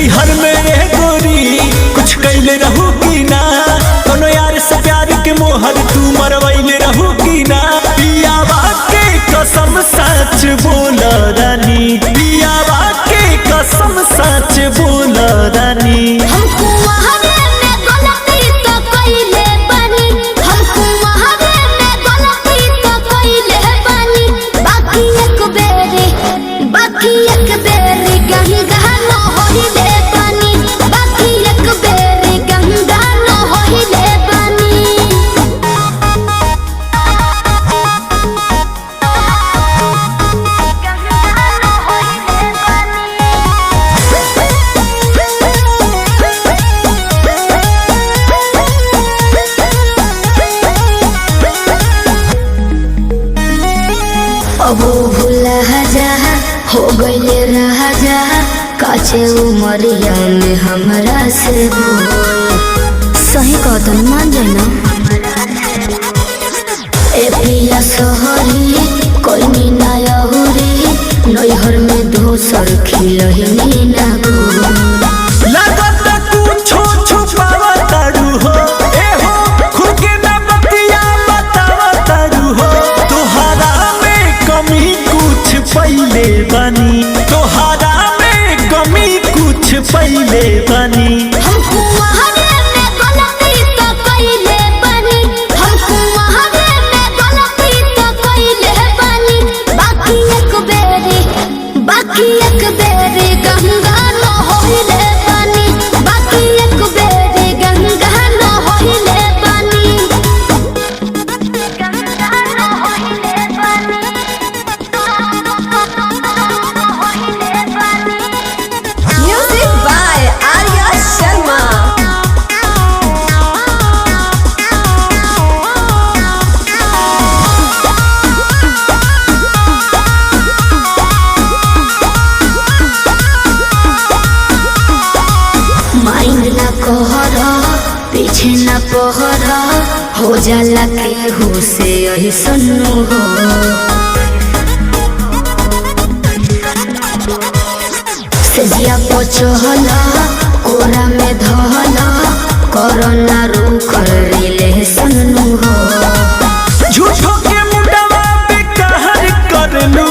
नैहर में गोरी कुछ कैले रहू की ना, कोनो यार से प्यार के मोहर तू मरवैले रहू की ना। पियावा के कसम सच बोल रानी, पियावा के कसम सच बोल रानी। हमको वहावे में गलती तो कइले बानी, हमको वहावे में गलती तो कइले बानी। बाकी एक बेरी गंगा न होइले बानी, बाकी एक बेरी गंगा न होइले बानी। अब भूला जा हो गइले रहा जा, काचे उमरिया में हमरा से सही कदम मान जाए ना। ए पिया सोहरी कोई ना यहुरी, नैहर में दोसर खिलही ना गो। लागत कुछो छुपावा तारू हो, ए हो खुद के ना बतिया बतावा तारू हो। तोहरा में कमी कुछ पहिले बानी, तोहरा में कमी कुछ पहिले बानी। हमको वहावे में गलती तो कइले बानी, हमको वहावे में गलती तो कइले बानी। बाकी एक बेरी गंगा न होइले बानी, बाकी एक बेरी गंगा न होइले बानी। गंगा न होइले बानी, होइले बानी। Music by Arya Sharma. Mind ना कहरा पीछे ना पहरा, हो जाला केहू से यही सुनू हो। सजिया पचहला कोरा में धहला, कोरोना रूख रिले सुनू हो। झूठो के मुंडवा पे कहर करलू,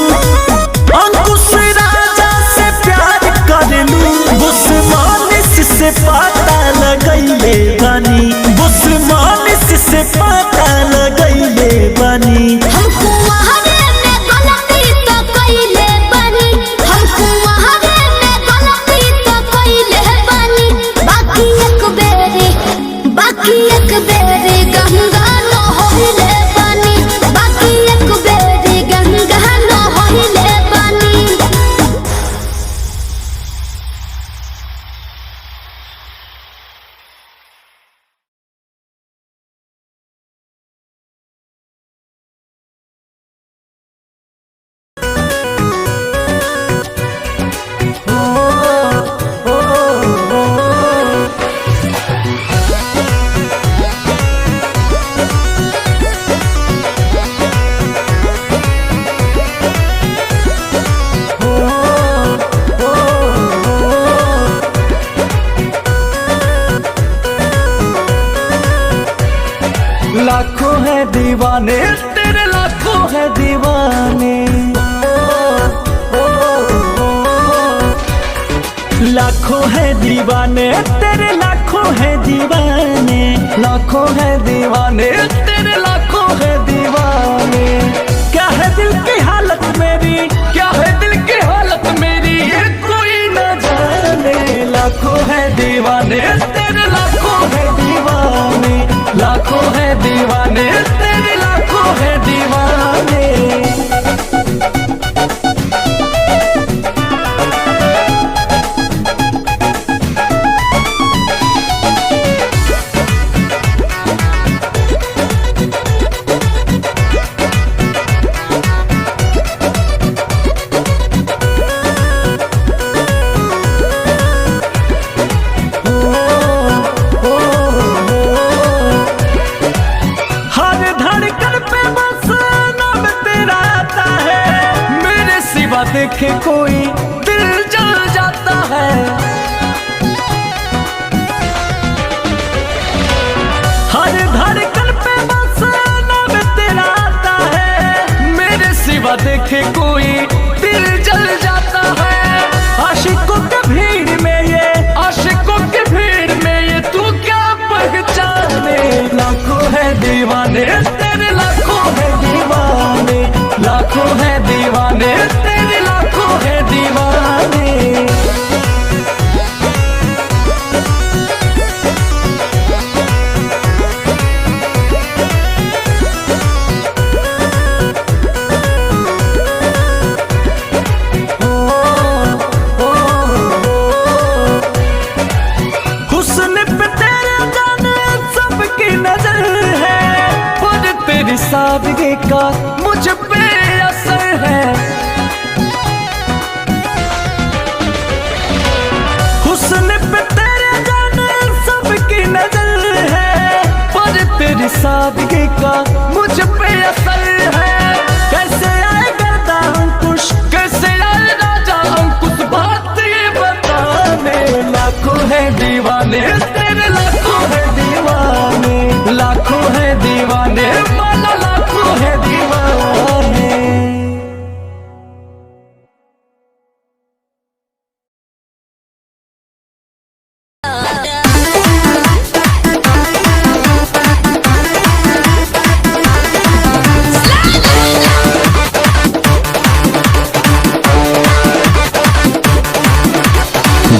अंकुश राजा से प्यार करलू। बुस्मानिस से पता लगैले बानी, बुस्मानिस से पता लगैले बानी। हमको वहावे में गलती तो कइले बानी, हमको वहावे में गलती तो कइले बानी। बाकी एक बेरी गंगा न होइले बानी, बाकी एक बेरी गंगा न होइले बानी। लाखों है दीवाने तेरे, लाखों है दीवाने। लाखों है दीवाने तेरे, लाखों है दीवाने। लाखों है दीवाने तेरे, लाखों है दीवाने। क्या है दिल की हालत मेरी, क्या है दिल की हालत मेरी, ये कोई न जाने। लाखों है दीवाने तेरे, लाखों है दीवाने। लाखों है दीवाने तेरे, लाखों है दीवाने। देखे कोई दिल जल जाता है। देखे कोई दिल जल जाता है। आशिकों के भीड़ में ये, आशिकों के भीड़ में ये तू क्या पहचाने। लाखों है दीवाने तेरे, लाखों है दीवाने, लाखों है दीवाने तेरे, लाखों है दीवाने। सादगी का मुझ पे असर है। हुस्न पे तेरे जाने सबकी नजर है, पर तेरी सादगी का मुझ पे असर है। कैसे आए गर्दा अंकुश, कैसे आए राजा अंकुश, बात ये बताने। लाखों है दीवाने तेरे, लाखों है दीवाने, लाखों है दीवाने, लाखों है दीवाने।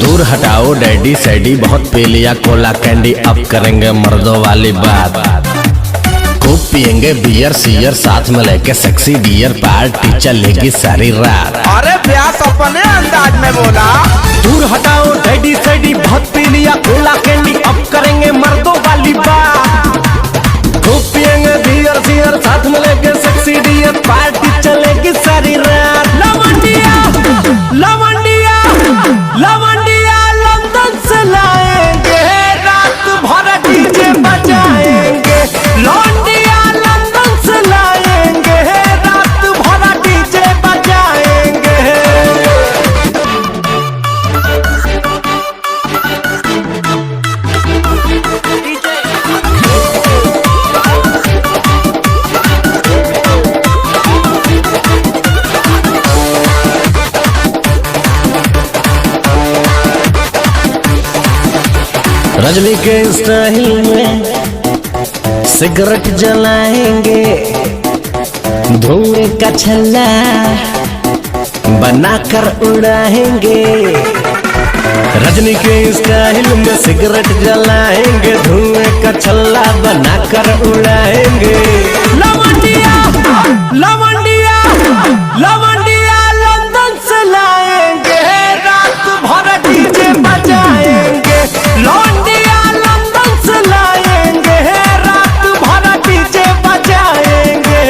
दूर हटाओ डैडी सैडी, बहुत पी लिया कोला कैंडी, अब करेंगे मर्दों वाली बात। खूब पियेंगे बियर सियर, साथ में लेके सेक्सी डियर, पार्टी चलेगी सारी रात। अरे प्यास अपने अंदाज में बोला। दूर हटाओ डैडी सैडी, बहुत पी लिया कोला कैंडी, अब करेंगे मर्दों वाली बात। खूब पियेंगे बियर सियर, साथ में लेके सेक्सी डियर, पार्टी चलेगी सारी रात। लवंडिया लवंडिया लवंडिया लंदन से लाएंगे, रात भर डीजे बजाएंगे। लौंडिया लंदन से लाएंगे, रात भर डीजे बजाएंगे। रजनी के स्टाइल में सिगरेट जलाएंगे, धुएं का छल्ला बनाकर उड़ाएंगे। रजनी के स्टाइल में सिगरेट जलाएंगे, धुएं का छल्ला बनाकर उड़ाएंगे। लवंडिया लवंडिया लवंडिया लंदन से लाएंगे, रात भर डीजे बजाएंगे। लौंडिया लंदन से लाएंगे, रात भर डीजे बजाएंगे।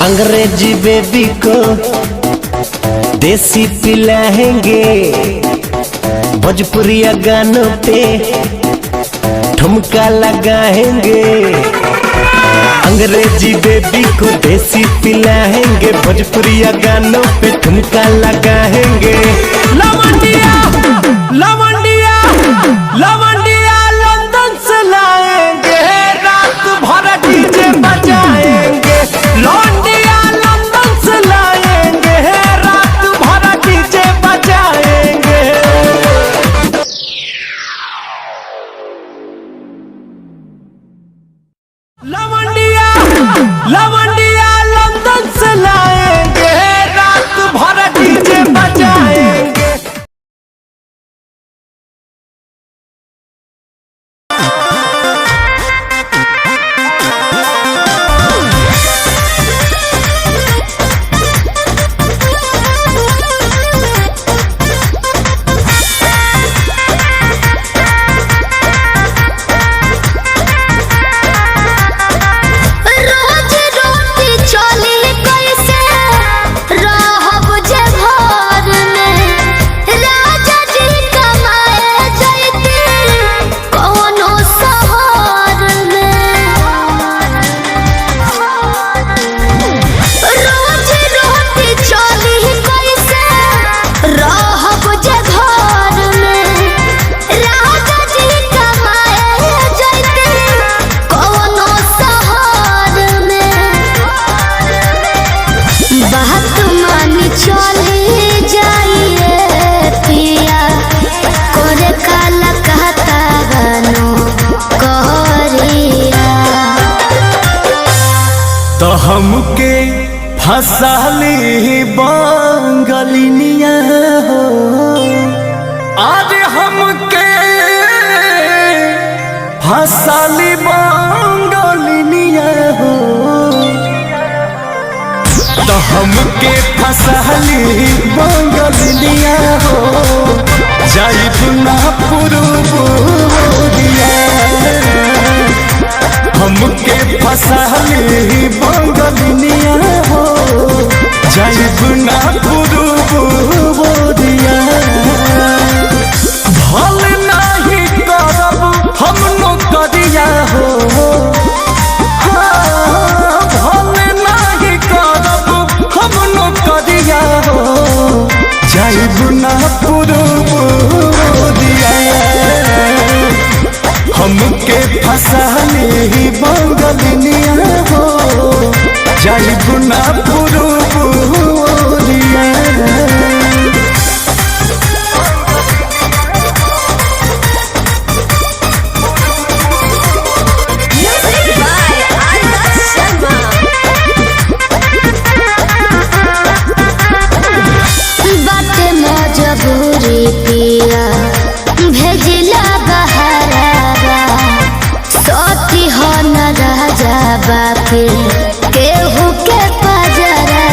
अंग्रेजी बेबी को देसी पिलाएंगे, भोजपुरिया गानों पे ठुमका लगाएंगे। अंग्रेजी बेबी को देसी पिलाएंगे, भोजपुरिया गानों पे ठुमका लगाएंगे। लवंडिया लवंडिया लवंडिया लंदन से लाएंगे, रात भर डीजे बजाएंगे। लौंडिया लंदन से लाएंगे, रात भर डीजे बजाएंगे। लवंडिया लवंडिया लंदन से लाएंगे, रात भर डीजे बजाएंगे। फसाली बंगलिनिया हो आज हमके फसाली बंगलिनिया हो तो हमके फसाली बंगलिनिया हो जाइब ना पुरुबुरिया हमके फसाली बंगलिनिया हो जाइब ना पुरुबुरिया भल नहीं करब हम नौकरिया हो भल नहीं करब हम नौकरिया हो जाइब ना पुरुबुरिया हमके फसाली बंगलिनिया हो जाइब ना पुरुबुरिया Music by Arya Sharma. बाटे मजबूरी पिया भेजिला बहारा सोती हो न राजा बापे केहू के पजरा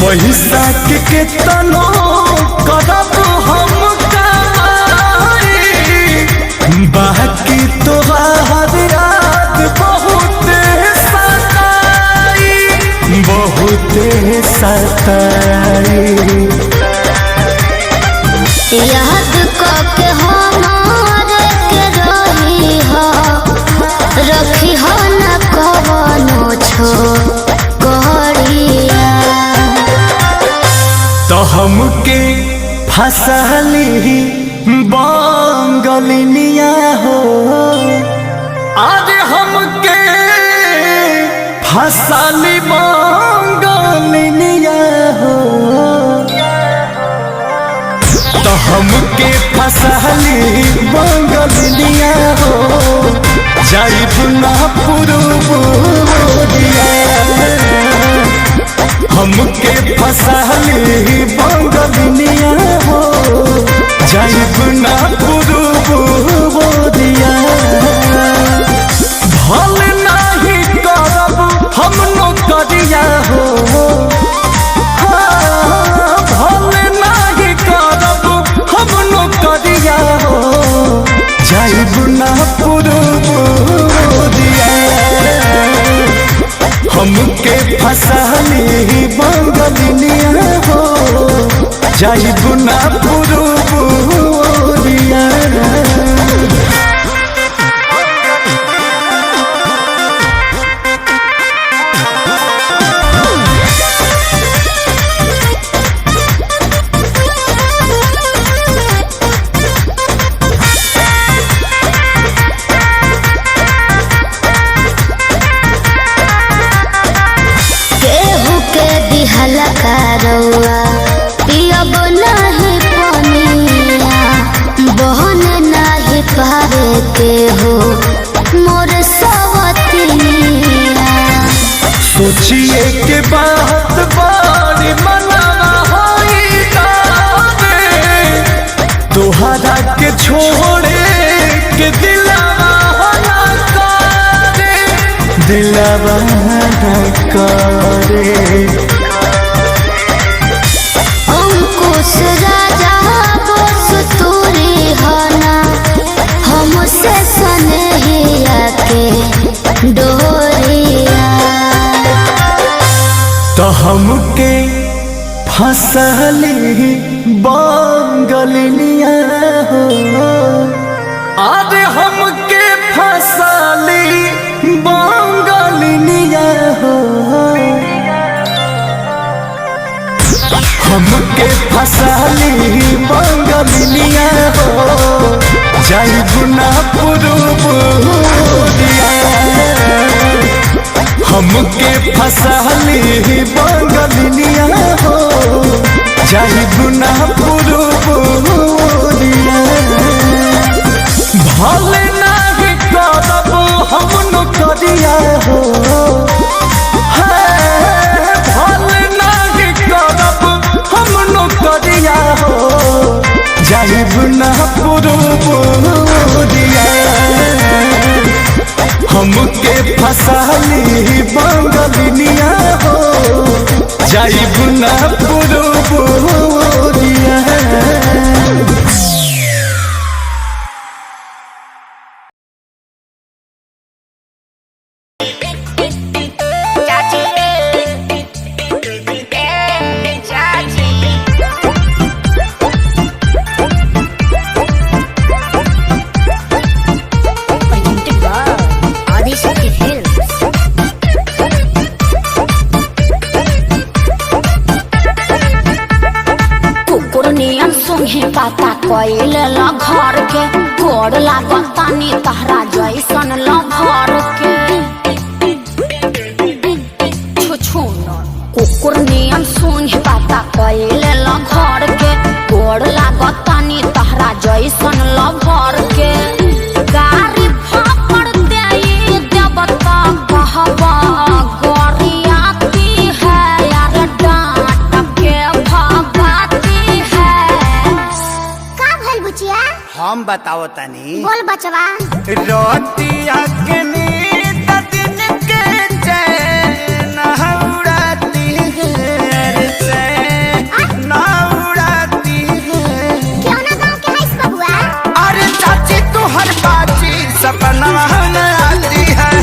पैसा के तनो करब हम कमाई बाकी तोहार याद बहुत सताई याद के हमारे के रही हो रखी हो न कवनो छो करिया तो हमके फसाली बंगलिनिया हो आज हमके फसाली बंगलिनिया हो तो हमके फसाली बंगलिनिया हो जाइब ना पुरुबुरिया हमके फसाली बंगलिनिया हो जाइब ना पुरुबुरिया भल नहीं करब हम नौकरिया हो भल नहीं करब हम नौकरिया हो जाइब ना पुरुबुरिया हमके फसाली बंगलिनिया हो जाइब ना पुरुबुरिया केहू के दिहला करौआ पियब नहीं पनिया बहन नहीं पावे केहू मोर सवतिनिया सोचिए के बात बारी मनावा होई तारे तोहरा के छोड़े के दिलावा ना करे दिलावा ना करे अंकुश राजा बस तूरी हना हमसे सनहिया के डोरिया तो हमके फसाली बंगलिनिया हो आज हमके फसाली बंगलिनिया हो हमके फसाली बंगलिनिया हो जाइब ना पुरुबुरिया हमके फसाली बंगलिनिया हो जाइब ना पुरुबुरिया भल नहीं करब हम नौकरिया हो दिया हो जाइब ना पुरुपुरिया हमके फसाली बंगलिनिया हो जाइब ना पुरुपुरिया। पता कोइल ला घर के गोड़ लागतानी तहरा जैसन ला घर के छुछु न कुकुर नियन सुन पता कोइल ला घर के गोड़ लागतानी तहरा जैसन ला घर के गारी फापड़ दे देवता कहबा गोरियाती है यार डांट के भगाती है। हम बताओ तनी बोल बचवा रोटिया के नींद दिन के चैन उड़ाती है रे चैन उड़ाती है। क्यों ना गाँव के है इस बबुआ? अरे चाची तू हर बाची सपना में आती है।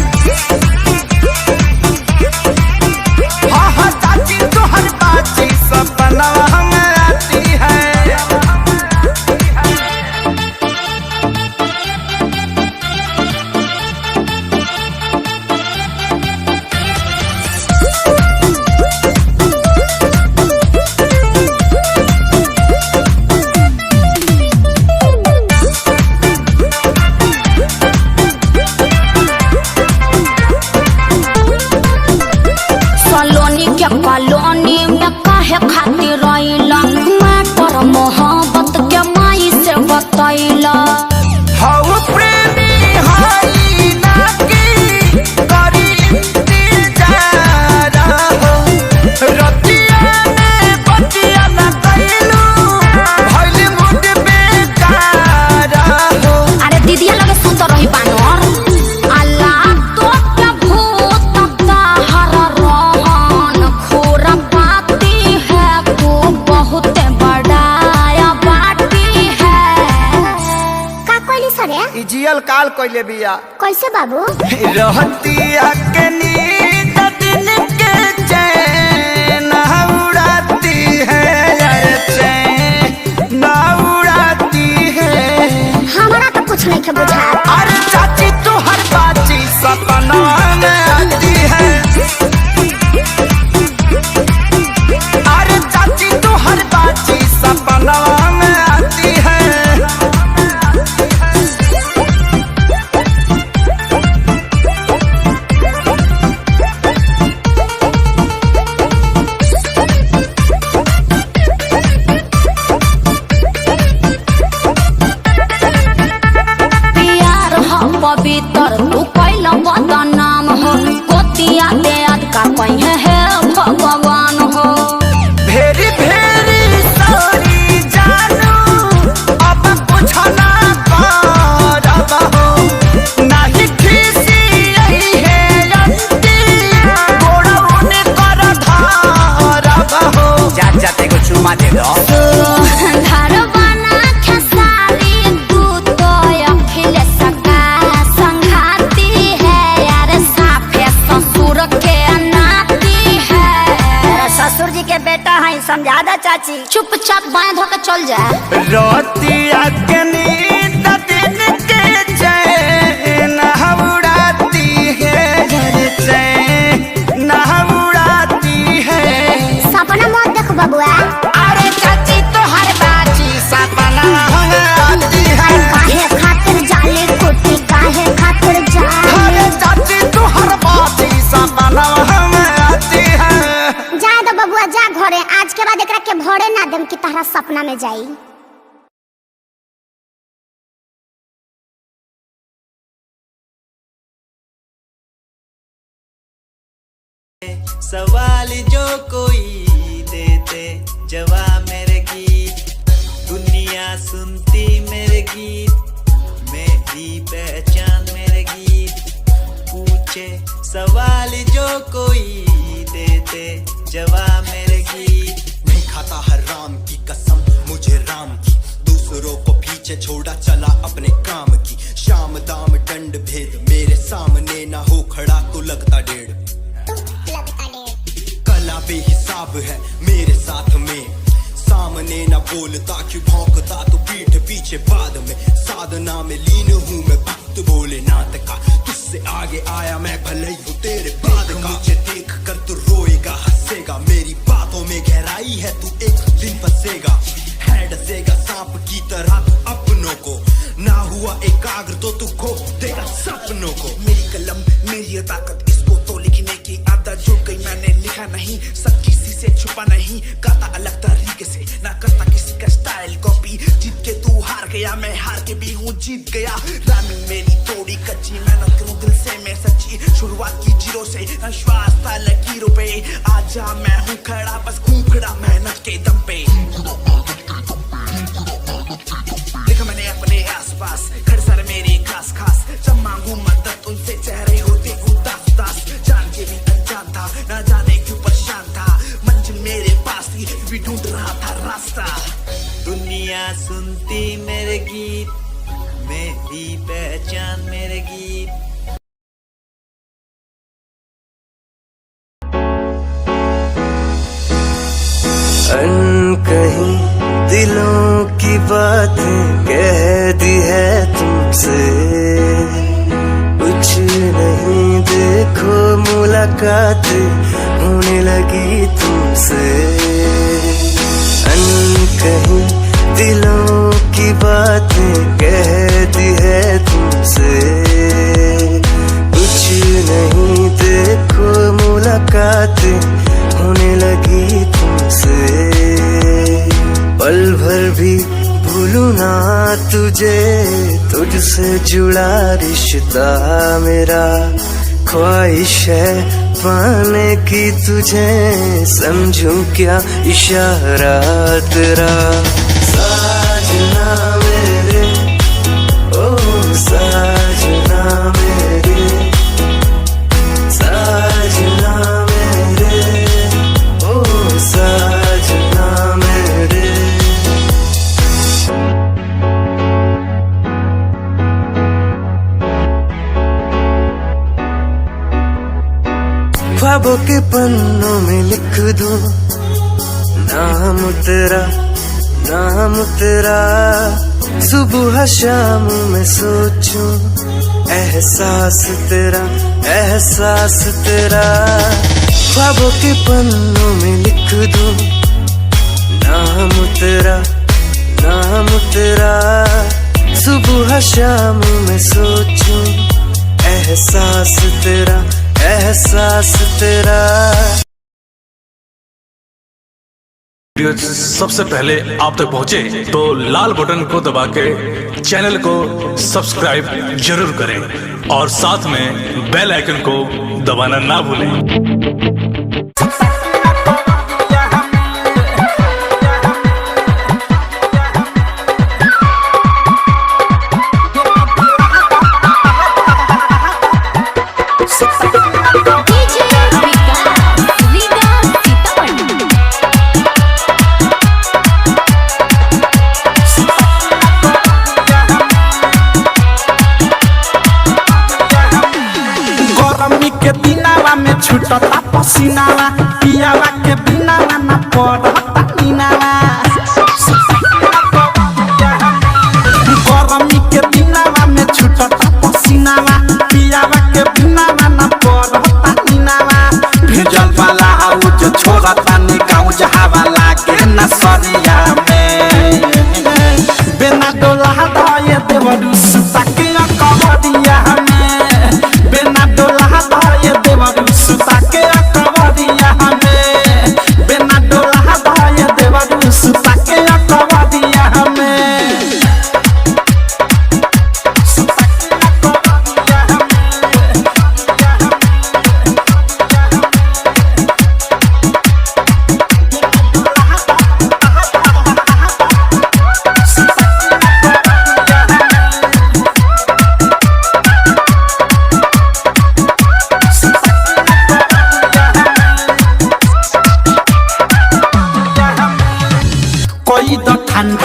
हाँ हाँ चाची तू हर बाची सपना में आती है। कॉलोनी में काहे खातिर रहिला मैं पर मोहब्बत के माई से बतैला हाउ प्रेमी हाई ना की करी इंतजार हो रतिया में बतिया ना कैलू भइल मुड बेकार हो। अरे दीदिया लगे सुत रही बानर अल्लाह तो क्या भूत हर रोहन खोर पाती है तू बहुत बड़ाया बाटी है। का कोई सरे इजियल काल कोइले बिया कैसे बाबू रहतिया के नींद दिन के चैन उड़ाती है यार चैन उड़ाती है। हमारा तो कुछ नहीं के बुझा। अरे चाची तू हर बाची सपना में आती है। अरे चाची तू हर बाची सपना में आती है। पवित्र तू कैला बदनाम हो कोतिया दे का कहीं है भगवान हो। भेरी भेरी सॉरी जानू अब कुछ ना करब हो नहीं खीसी यही है अंती गोड़वन कर धारब हो। जाते को चुमा दे दो घर बना खेसारी तू तो अखिले सका संघाती है यार साफे ससुर के नाती है। ससुर जी के बेटा है समझा दा चाची चुपचाप बाएं धोके चल जा। रोटिया के नींद दिन के चैन उड़ाती है चैन उड़ाती है। सपना मत देख बबुआ। अरे चाची तो हर बाची सपना आती है। काहे खातिर जाली कुटी काहे खातिर जाली। अरे चाची तो हर बाची सपना आती है। जा दो बबुआ जा घरे आज के बाद एकरा के भोरे ना देम कि तहरा सपना में जाई। सवाल जो कोई देते जवाब मेरे कीजिए। गीत, मेरी पहचान मेरे गीत। पूछे सवाल जो कोई, देते जवाब मेरे गीत। नहीं खाता हराम की कसम मुझे राम की, दूसरों को पीछे छोड़ा चला अपने काम की। शाम दाम दंड भेद मेरे सामने ना हो खड़ा तो लगता डेढ़। कला बेहिसाब है मेरे साथ में, सामने ना बोलता क्यों भौंकता तो पीठ पीछे बाद में। साधना में लीन हूँ मैं भक्त भोलेनाथ का, तुझसे आगे आया मैं भले ही हूँ तेरे बाद का। मुझे देख कर तू रोएगा हंसेगा, मेरी बातों में गहराई है तू एक दिन फंसेगा। है डसेगा सांप की तरह तू अपनों को, ना हुआ एकाग्र तो तू खो देगा सपनों को। मेरी कलम मेरी ताकत, इसको तो लिखने की आदत जुड़ गई। मैंने लिखा नहीं सब किसी से छुपा नहीं, गाता अलग तरीके से ना करता किसी का स्टाइल कॉपी। जीत के तू हार गया, मैं हार के भी हूँ जीत गया। रामिंग मेरी थोड़ी कच्ची, मेहनत करूँ दिल से मैं सच्ची। शुरुआत की जीरो से विश्वास था लकीरों पे, आजा मैं हूँ खड़ा बस खून खड़ा मेहनत के दम पे। देखा मैंने अपने आसपास खड़े सारे मेरे खास खास, जब मांगू मदद उनसे चेहरे होते उदास उदास। जान के भी अनजान था, ना जाने क्यों परेशान था, मंजिल मेरे पास थी भी ढूंढ रहा था रास्ता। दुनिया सुनती मेरे गीत, मेरी पहचान मेरे गीत। अनकहीं दिलों की बातें कह दी है तुमसे, कुछ नहीं देखो मुलाकातें होने लगी तुमसे। अनकहीं दिलों की बातें कह दी है तुमसे, कुछ नहीं देखो मुलाकातें होने लगी तुमसे। पल भर भी भूलूं ना तुझे, तुझसे जुड़ा रिश्ता मेरा। ख्वाहिश है पाने की तुझे, समझूं क्या इशारा तेरा। साजना मेरे ओ साजना मेरे, साजना मेरे ओ साजना मेरे। ख्वाबों के पन्नों में लिख दूं नाम तेरा, नाम तेरा। सुबह शाम में सोचूं एहसास तेरा, एहसास तेरा। ख्वाबों के पन्नों में लिख दूं नाम तेरा, नाम तेरा। सुबह शाम में सोचूं एहसास तेरा, एहसास तेरा। वीडियो सबसे पहले आप तक पहुंचे तो लाल बटन को दबा के चैनल को सब्सक्राइब जरूर करें और साथ में बेल आइकन को दबाना ना भूलें। छुटता पसीनावा, पियावा के बिना ना पड़ता नीनावा। गरमी के दिनावा में छुटता पसीनावा, पियावा के बिना ना पड़ता नीनावा। भेजल वाला आउ जो छोड़ता निकाउ जहावा लागे न सरिया में। बिना डोला धाये देवरु सुता के कवरिया में, बिना डोला धाये देवरु सुता के कवरिया में, बिना डोला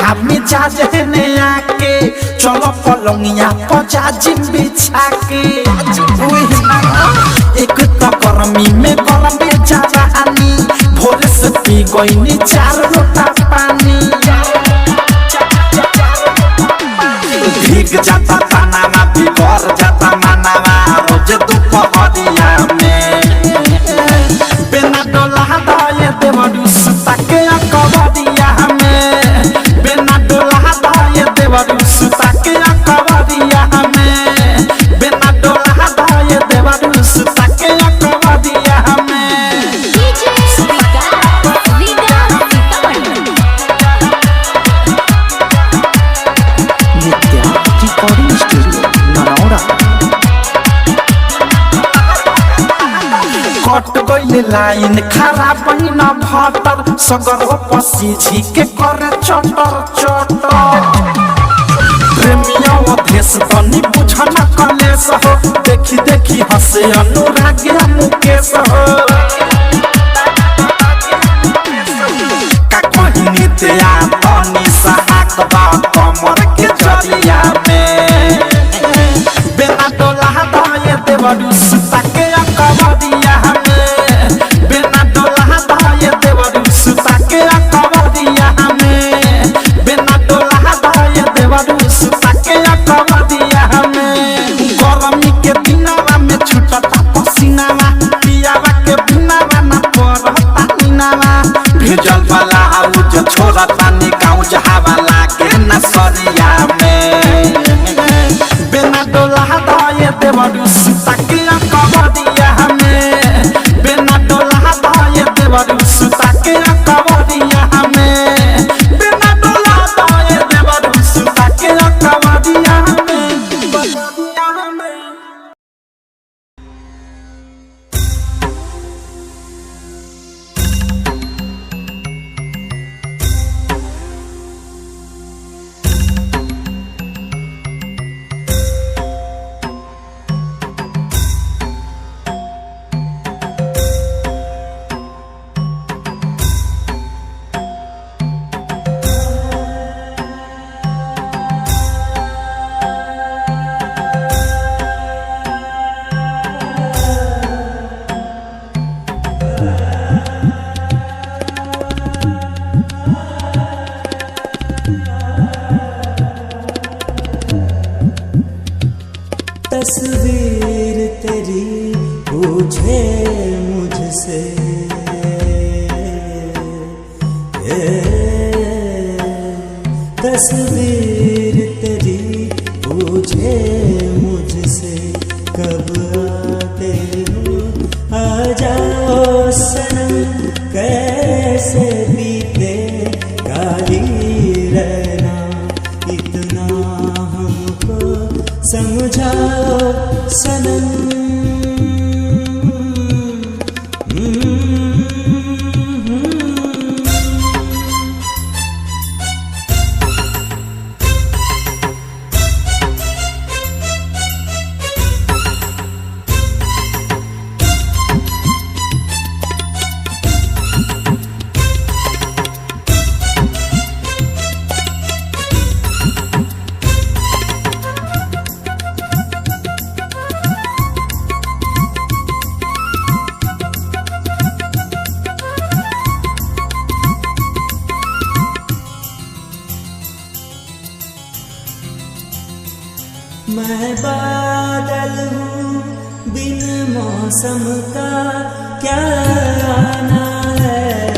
ठंडा मिजाज ने आके चलो पलंगिया पचा जिम बिछा के एक तो गर्मी में गरम में जवानी भोर से पी गई 4 लोटा पानी भीग जाता तनावा बिगड़ जाता मनावा रोज दोपहरिया में बिना डोला दाए देवरू सुता के कबरिया में बिना डोला दाए देवरू सुता के कबरिया में बिना डोला दाए देवरू सुता के कबरिया में नित्या रिकॉर्डिंग स्टूडियो नरौरा कट गई लाइन खराब न भटर सगर पसी झिके करे चटर चटर प्रेमिया देश बनी बुझन कलेश हो देखी देखी हंसे अनुरागिया मुकेश हो का कहीं नित्या तनी सहाक बा कमर के जरिया में बिना डोला दाए देवरू सुता के कबरिया में बिना डोला दाए देवरू सुता के कबरिया में बिना डोला दाए देवरू सुता के कबरिया में गरमी के दिनवा में छूटता पसीनावा पियावा के बिनावा ना पड़ता नीनावा भेजल वाला आउज छोरा पानी गाँव जहावा लागे न सरिया में बिना डोला दाए देवरू सुता के कबरिया में बिना डोला दाए देवरू सुता के कबरिया में बिना डोला दाए देवरू सुता के कबरिया में तस्वीर तेरी पूछे मुझसे तस्वीर तेरी पूछे मुझसे कब आते हो आ जाओ सनम कैसे बीते गाली रहना इतना हमको समझाओ सनम मैं बादल हूँ बिन मौसम का क्या आना है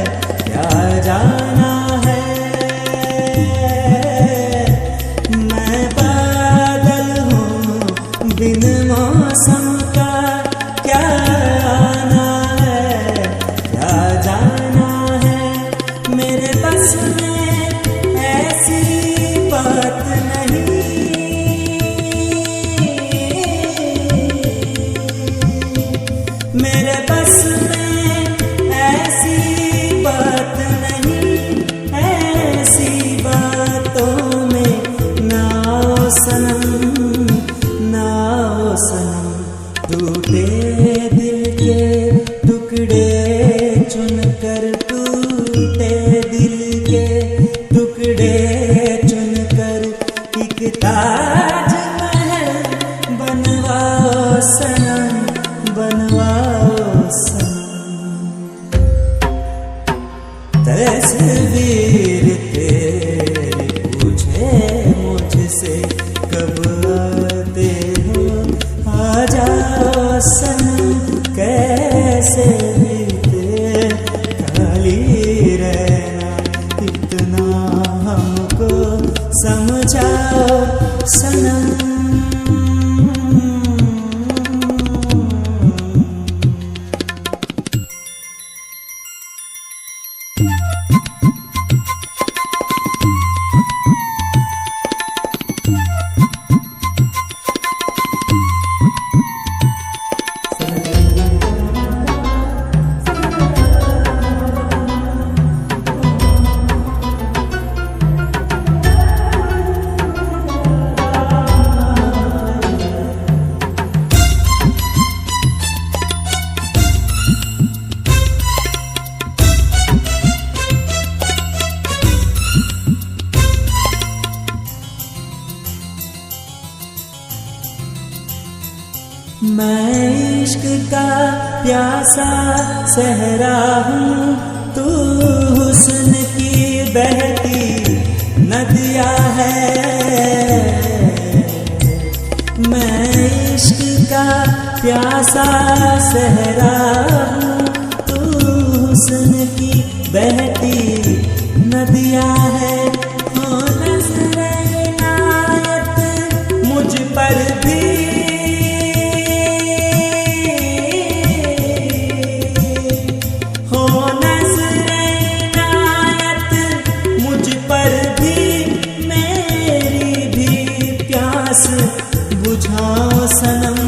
क्या जाना है मैं बादल हूँ बिन मौसम का क्या आना है क्या जाना है मेरे बस में ऐसी बात नहीं मेरे बस में ऐसी एक ताजमहल बनवाओ सनम, बनवाओ सनम। तस्वीर तेरी पूछे मुझसे कब आते हो, आ जाओ सनम। कैसे बीते खाली रहना, इतना हमको समझाओ सनम। मैं इश्क का प्यासा सहरा हूँ, तू हुस्न की बहती नदिया है। मैं इश्क का प्यासा सहरा हूँ, तू हुस्न की बहती नदिया है। हो नज़्र इनायत मुझ पर भी, बुझाओ सनम,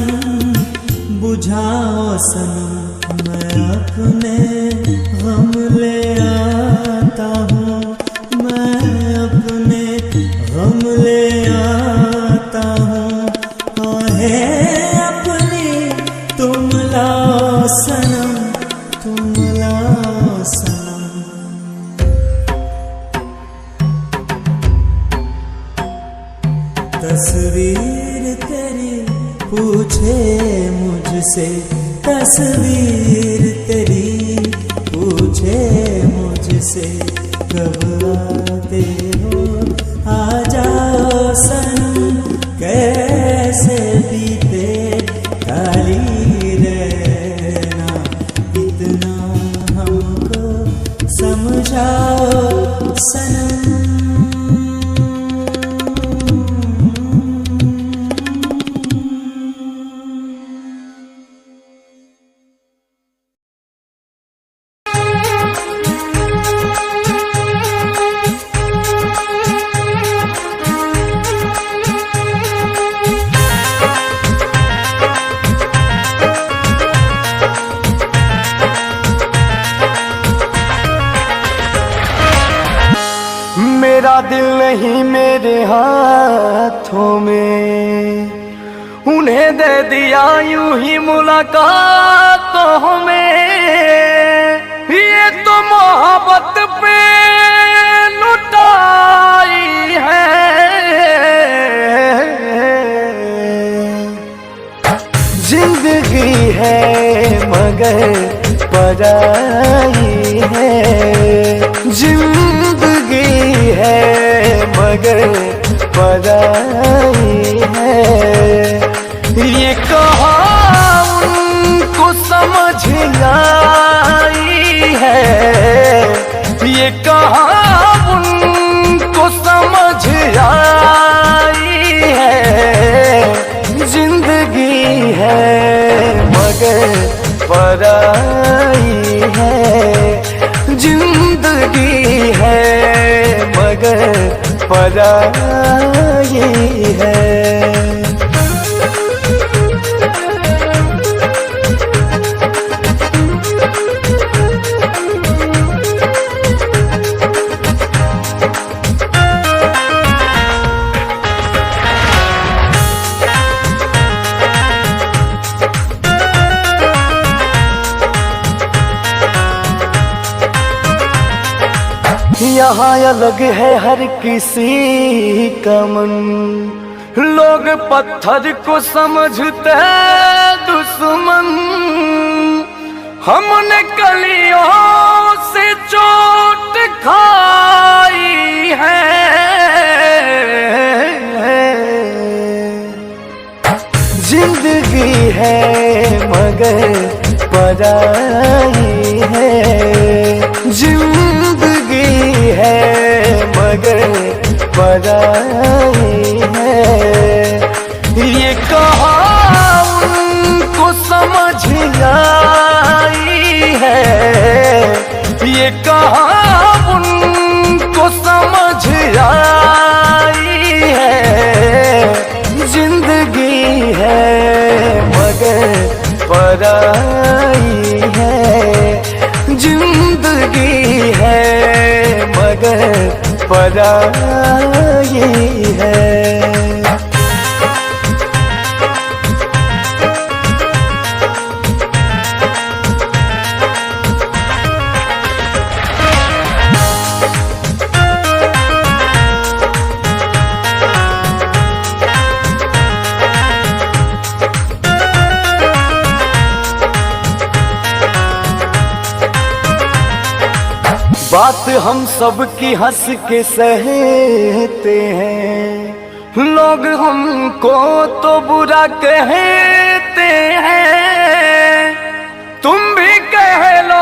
बुझाओ सनम। मैं अपने गम ले आता हूँ, मैं अपने गम ले आता हूँ। है अपनी तुम लाओ सनम, तुम लाओ सनम। तस्वीर तेरी पूछे मुझसे, तस्वीर तेरी पूछे मुझसे कब आते हो, आ जाओ सनम। कैसे बीते खाली रहना, इतना हमको समझाओ सनम। मेरा दिल नहीं मेरे हाथों में, उन्हें दे दिया यूं ही मुलाकातों में। ये तो मोहब्बत पे लुटाई है, जिंदगी है मगर पराई है। जिंदगी है मगर पराई है। ये कहा उनको समझ आई है, ये कहा उनको समझ आई है। जिंदगी है मगर पराई है। जिंदगी है मगर पराई है। यहाँ अलग है हर किसी का मन, लोग पत्थर को समझते दुश्मन, हमने कलियों से चोट खाई है, जिंदगी है मगर पराई है, जिंदगी है मगर पराई है। ये कहा उनको समझ आई है, ये कहा उनको समझ आई है, जिंदगी है मगर पराई है, जिंदगी है मगर पराई है। बात हम सब की हंस के सहते हैं, लोग हमको तो बुरा कहते हैं, तुम भी कह लो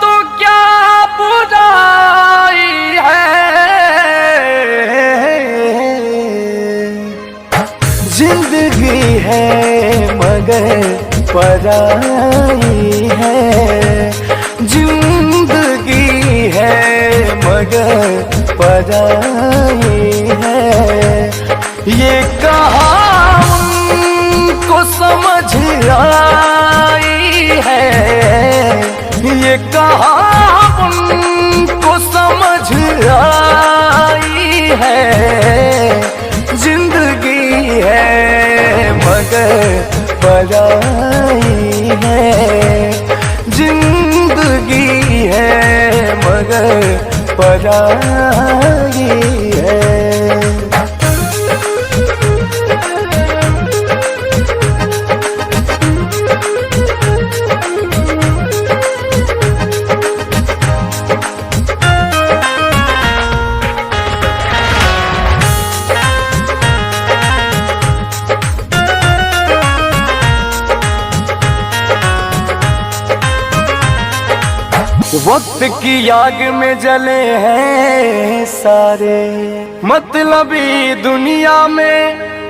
तो क्या बुराई है, जिंदगी है मगर पराई है, जिंदगी है मगर पराई है। ये कहा उनको समझ आई है, ये कहा उनको समझ आई है, जिंदगी है मगर पराई है, जिंदगी है मगर पराई है। वक्त की आग में जले हैं सारे, मतलबी दुनिया में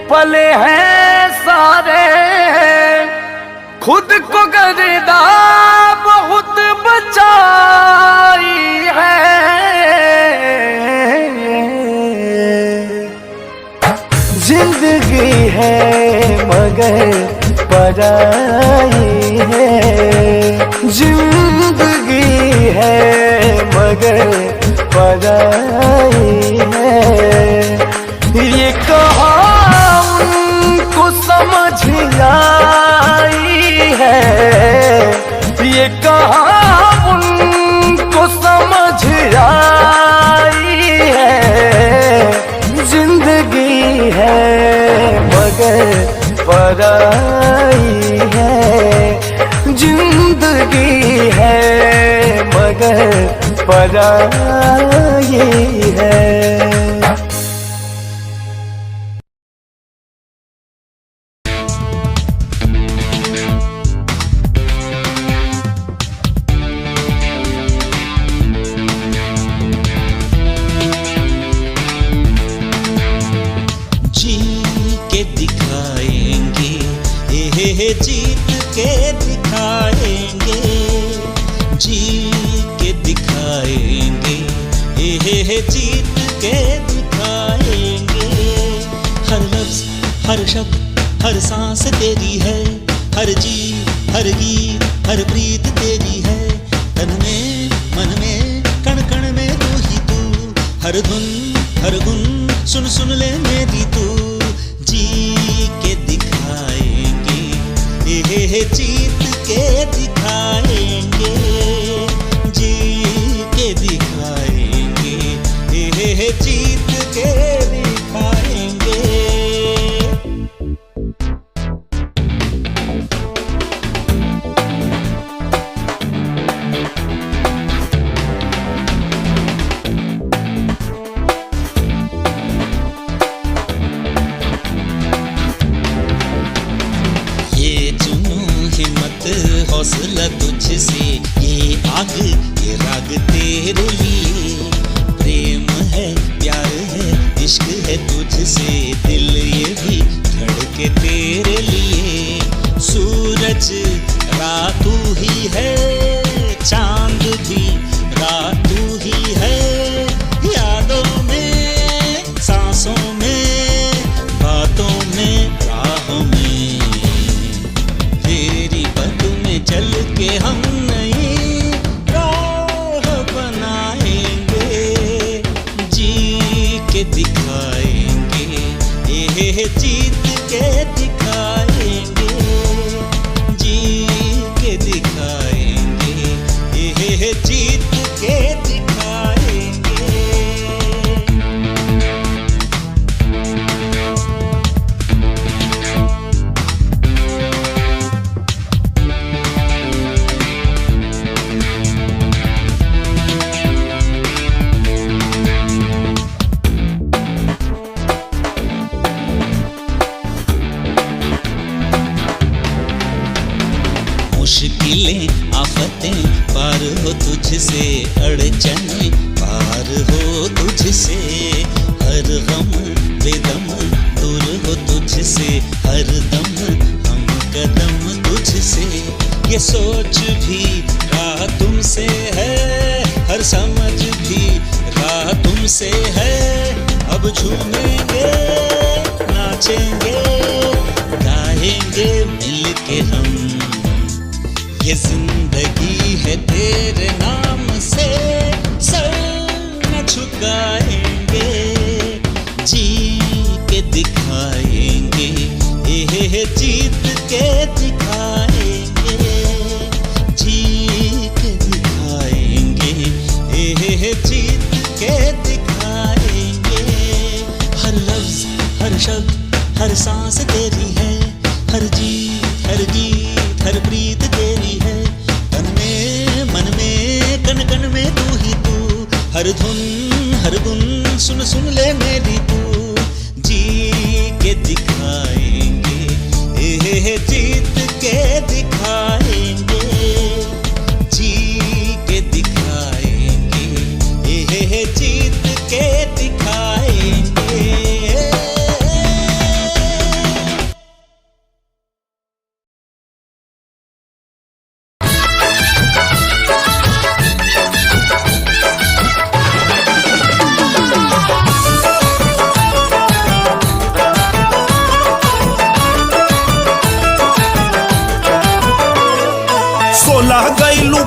पले हैं सारे, खुद को गर्दा बहुत बचाई है, जिंदगी है मगर पराई है, जिंदगी है मगर पराई है। ये कहा उनको समझ आई है, ये कहा उनको समझ आई है, जिंदगी है मगर पराई है, जिंदगी है मगर पराई है। जीत के दिखाएंगे, जी के दिखाएंगे, जीत के दिखाएंगे। हर लफ्ज हर शब्द हर सांस तेरी है, हर जी हर गीत हर प्रीत तेरी है, तन में मन में कण कण में तू ही तू, हर धुन हर गुन सुन सुन ले मेरी तू। जी के दिखाएंगे, जीत के दिखाएंगे, जी के दिखाएंगे, तुझसे, ये आग ये राग तेरे लिए। प्रेम है प्यार है इश्क है तुझसे, दिल ये भी धड़के तेरे लिए। सूरज रात तू ही है, चांद भी रात तू ही है। यादों में सांसों में बातों में राहों में, तेरी पद में चल के हम नई राह बनाएंगे। जी के दिखाएंगे, ये जीत के दिखाएंगे। जी के दिखाएंगे, ये जीत के दिखाएंगे। मुश्किलें आफतें पार हो तुझसे, अड़चने पार हो तुझसे। हर गम बेदम दूर हो तुझसे, हर दम हम कदम तुझसे। ये सोच भी राह तुमसे है, हर समझ भी राह तुमसे है। अब झूमेंगे नाचेंगे गाएंगे मिलके हम, ये जिंदगी है तेरे नाम से, सर न झुकाएंगे। जी के दिखाएंगे, ये जीत के दिखाएंगे। जी के दिखाएंगे, ये जीत के दिखाएंगे। हर लफ्ज हर शब्द हर सांस तेरी है, हर जीत हर गीत हर प्रीत तेरी है। तन में मन में कन कन में तू ही तू, हर धुन हर गुन सुन सुन ले मेरी तू। जी के दिखाएंगे, ये जीत के दिखाएंगे। जी के दिखाएंगे, ये जीत के दिखाएंगे।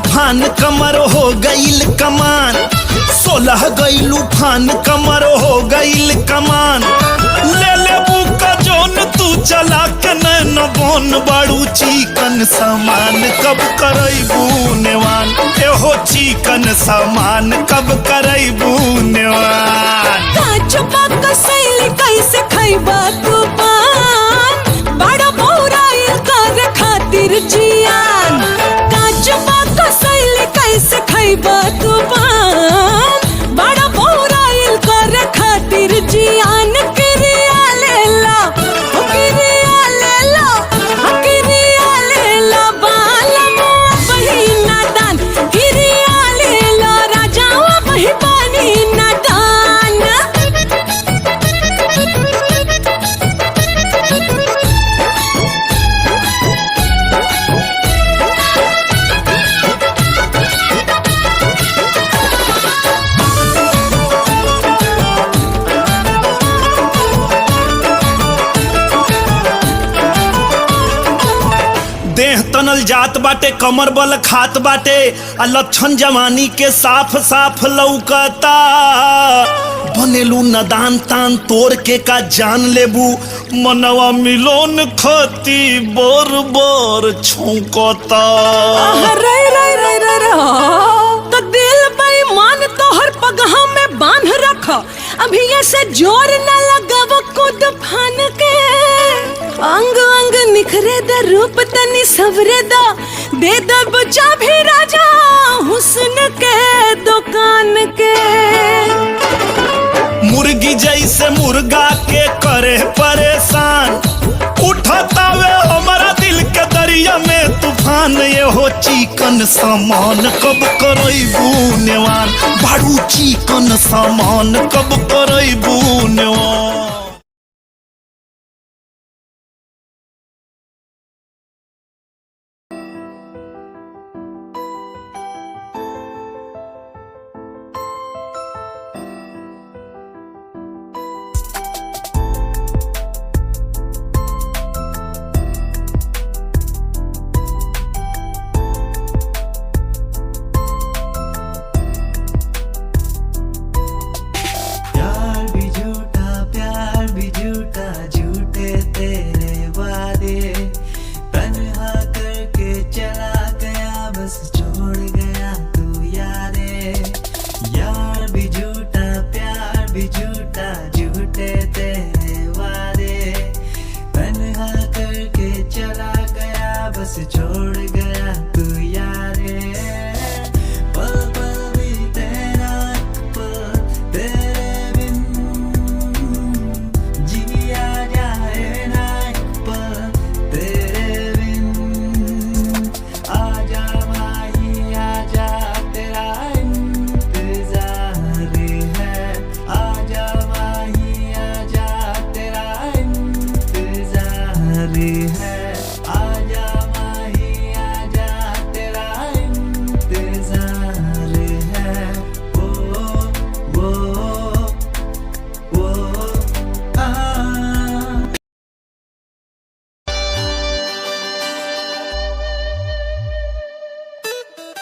फान कमर हो गईल कमान, 16 गईलू फान कमर हो गईल कमान। ले ले बुका जोन तू चला के नैन बोन, बड़ू चिकन सामान कब करैबू नेवान। एहो चिकन सामान कब करैबू नेवान। काचो पाका सैली कैसे खैबा तू पान, बड़ा बौराइल कर खातिर जियान। काचो पाका सैली कैसे खैबा तू पान, बड़ा बौराइल कर खातिर जियान। किरिया लेला ओ किरिया लेला ओ किरिया लेला, बालमो बहिना दान। किरिया लेला राजावा बहि पानी ना दान। देह तनल जात बाटे, कमर बल खात बाटे, आ लक्षण जवानी के साफ साफ लौकता। बनेलू नदान तान तोड़ के का जान लेबू, मनवा मिलोन खती बोर बोर छौकता। रे रे रे रे रे तो दिल बेईमान तोहर पगहा में बांध रख। अभी ऐसे जोर न लगाव कूद फान के, अंग अंग निखरे द रूप तनी सवरे दा। दे द बचा भी राजा हुस्न के दुकान के। मुर्गी जैसे मुर्गा के करे परेशान, उठाता वे हमारा दिल के दरिया में तूफान। ये हो चिकन सामान कब करैबू नेवान, बारू चिकन सामान कब करैबू नेवान।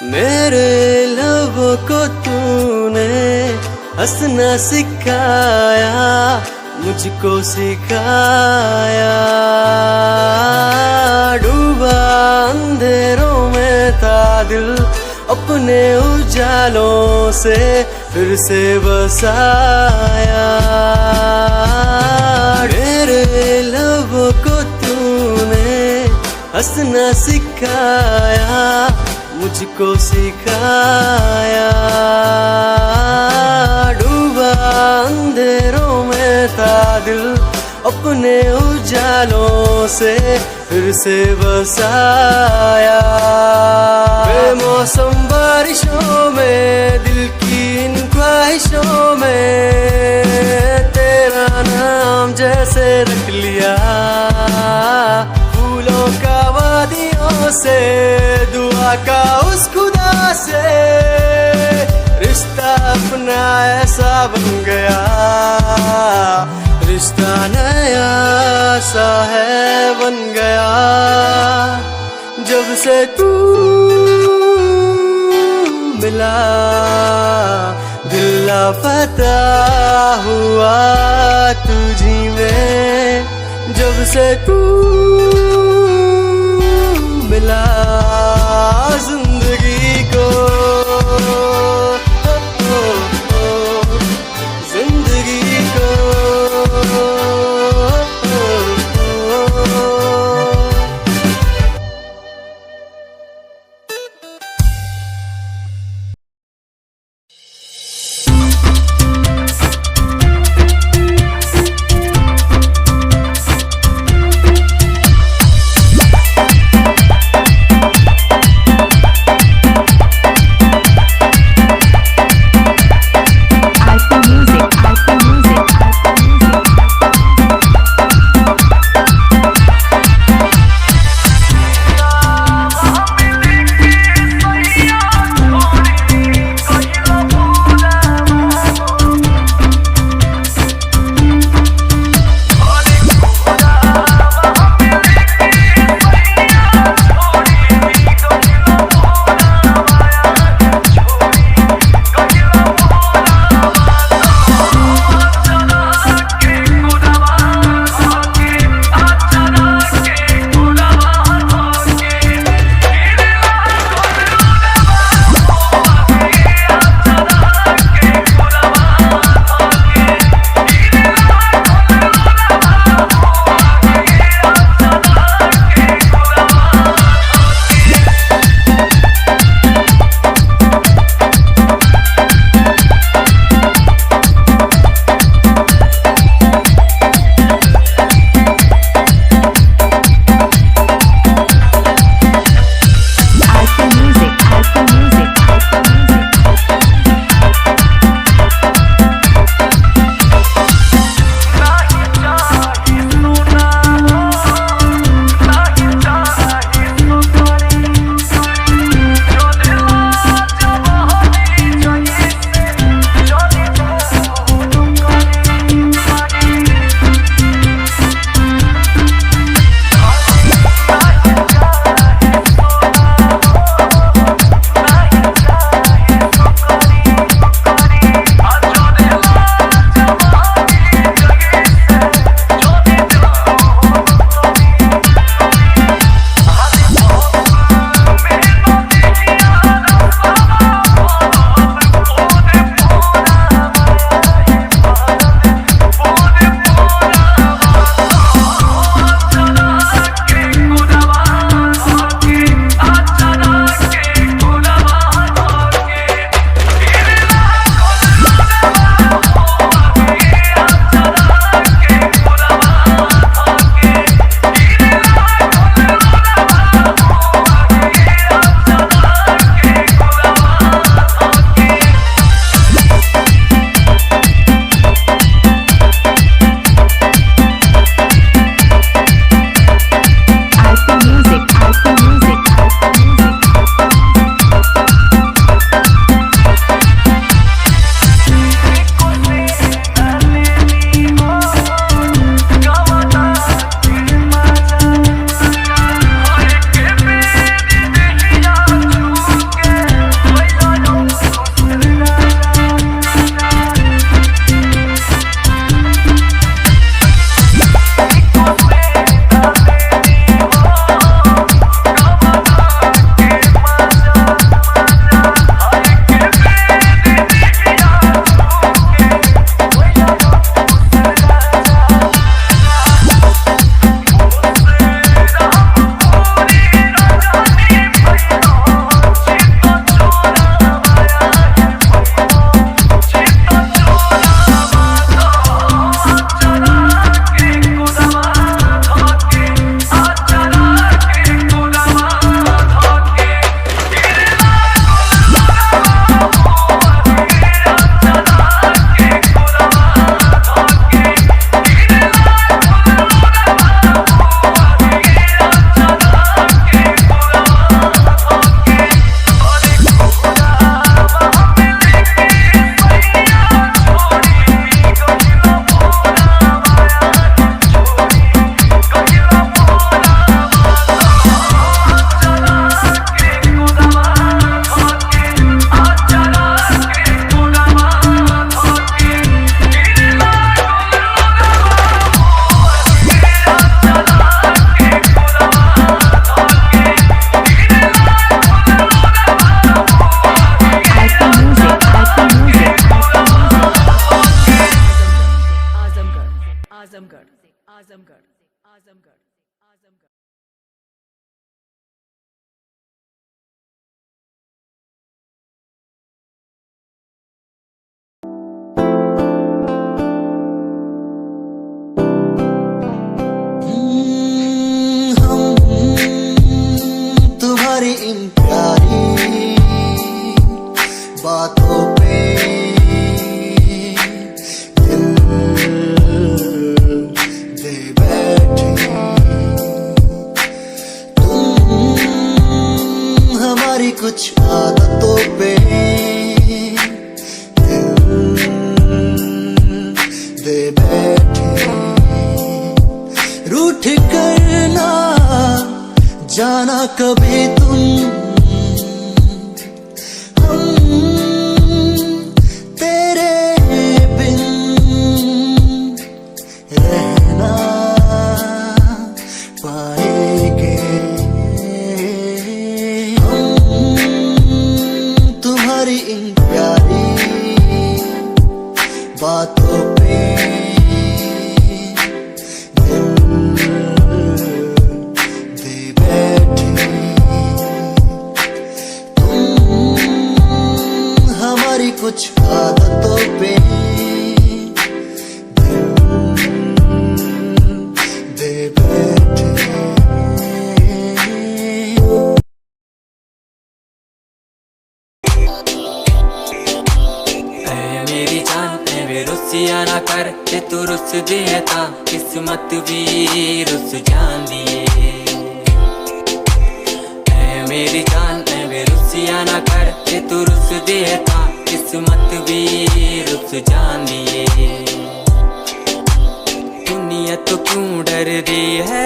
मेरे लबों को तूने हंसना सिखाया, मुझको सिखाया। डूबा अंधेरों में था दिल, अपने उजालों से फिर से बसाया। मेरे लबों को तूने हंसना सिखाया, मुझको सिखाया। डूबा अंधेरों में था दिल, अपने उजालों से फिर से बसाया। बेमौसम बारिशों में, दिल की इन ख्वाहिशों में, तेरा नाम जैसे रख लिया। फूलों का वादियों से, दुआ का उस खुदा से, रिश्ता अपना ऐसा बन गया। रिश्ता नया सा है बन गया, जब से तू मिला। दिल लापता हुआ तुझी में, जब से तू मिला जिंदगी को। जिंदगी को आजमगढ़ आजमगढ़ आजमगढ़ आजमगढ़। तुम्हारी इन प्यारी बातों पे दिल दे बैठे। तुम हमारी कुछ आदतों पे दिल दे बैठे। रूठ करना जाना कभी तुम, हम तेरे बिन रहना पाएंगे। हम तुम्हारी इन प्यारी बातों पे कुछ आदतों पे दे बैठे। मेरी जान में रुसिया ना कर के तू रुस दिए था, किस्मत भी रुस जान दिए। मेरी जान में रुसिया ना कर के तू रुस दिए था, किस्मत भी रुस जान दिए। दुनिया तो क्यों डर रही है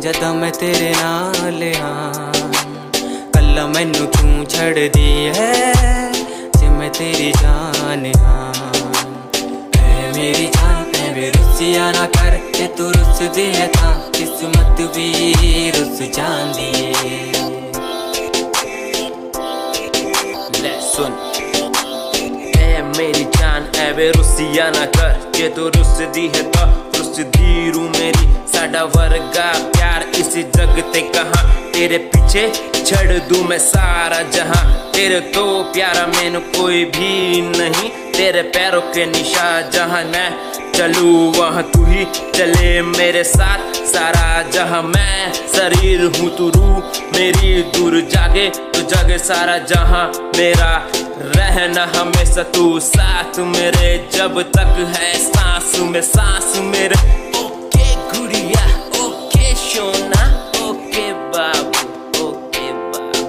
जदा मैं तेरे नाल हाँ, कल मैनू क्यों छड़ दी है जे मैं तेरी जान हाँ। मेरी जान में रुसिया ना कर के तू रुस दिए था, किस्मत भी रुस जान दिए। ले सुन मेरी जान एवे रुसिया ना कर के तू रुस दी है तो रुस दी रू मेरी। साडा वर्गा प्यार इस जग ते कहाँ, तेरे पीछे छड़ दूं मैं सारा जहां। तेरे तो प्यारा मैंने कोई भी नहीं, तेरे पैरों के निशान जहां मैं चलूं वहां तू ही चले मेरे साथ। सारा जहां मैं शरीर हूँ तू रूह मेरी, दूर जागे तो जागे सारा जहां मेरा। रहना हमेशा तू साथ मेरे, जब तक है सांस में सांस मेरे। ओके गुड़िया ओके सोना ओके बाबू ओके बाबू।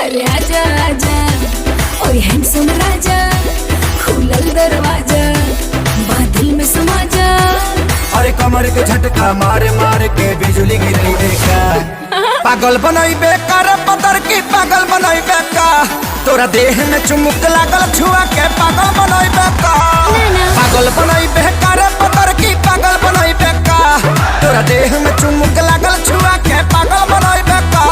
अरे आजा आजा ओए हैंडसम राजा, खुलल दरवाजा बादल में समा जा। अरे कमर के झटका मारे मारे के बिजली गिरई देखा, पागल बनई बेकार पतर की पागल बनई बेका। तोरा देह में चुमुक लागल छुआ के पागल बनई बेका, पागल बनई बेकार पतर की पागल बनई बेका। तोरा देह में चुमुक लागल छुआ के पागल बनई बेका।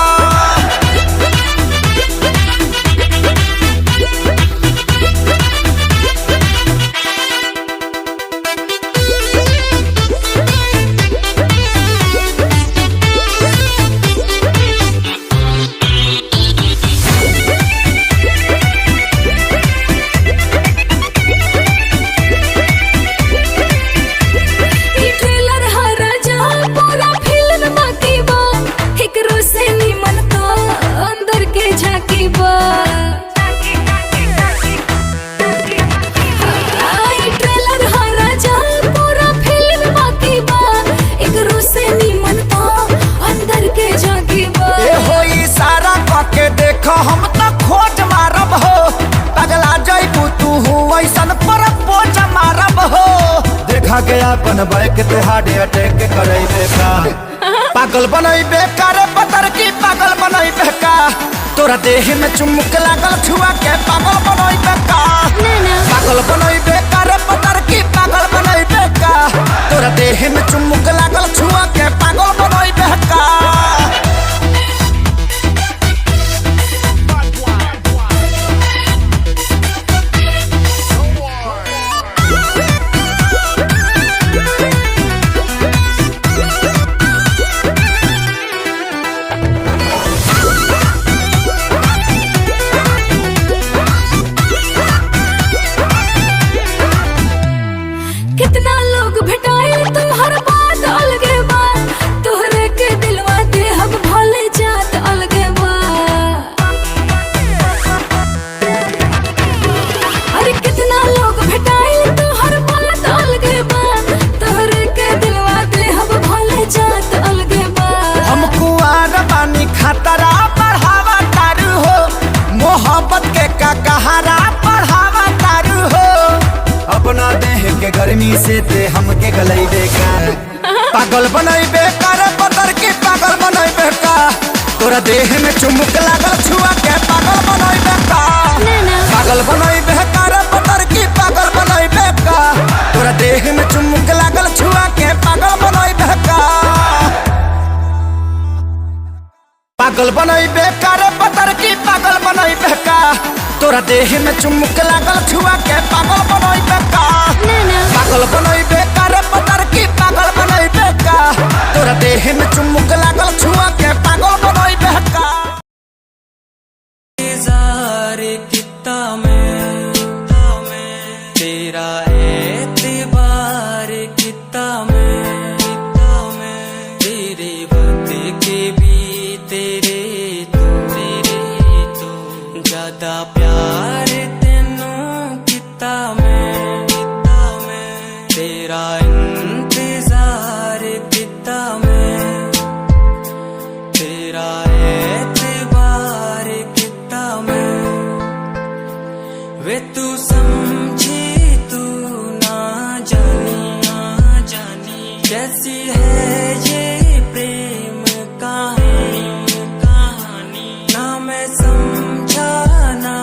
ट्रेलर हा राजा पूरा फिल्म बाकी बा, एक हम तो खोज मारब हो पगला जइबू तू ऐसन पर पोज मारब हो देखा गया अपन बैक ते हार्ट अटैक करैबे का पागल बनैबे का रे पतर की पागल बनैबे का तोरा देह में चुमुक लागल छुआ के पागल बनैबे का पागल बनैबे का रे पतर की पागल बनैबे का तोरा देह में चुमुक लागल छुआ के पागल बनैबे का कितना लोग भेटाए तुम्हार बात अलगे बा तोहरे के दिलवा दे हम भले जात अलगे बा अरे कितना लोग भेटाए तुम्हार बात अलगे बा तोहरे के दिलवा दे हम भले जात अलगे बा हम कुआर बानी खतरा बढ़ावा तारू हो मोहब्बत के का कहारा बढ़ावा तारू हो अपना देह के गर्मी से ते हमके गलैबे का पागल बनैबे का रे पतर की पागल बनैबे का तोरा देह में चुमुक लागल छुआ के पागल बनैबे का पागल बनैबे का रे पतर की पागल बनैबे का तोरा देह में चुमुक लागल छुआ के पागल बनैबे का पागल बनैबे का रे पतर की पागल बनैबे का तोरा देह में चुमुक लागल छुआ के पागल बनैबे का पागल बनैबे का रे पतर की पागल बनैबे का तोरा देह में चुमुक लागल छुआ के पागल बनैबे का इंतजार कितना मैं तेरा एतबार कितना मैं तेरे वक्त के भी तेरे तो ज्यादा प्यार तेनू कितना मैं तेरा इंतजार कितना मैं तेरा एतबार कितना मैं वे तू समझी तू ना जानी कैसी है ये प्रेम कहानी ना मैं समझा ना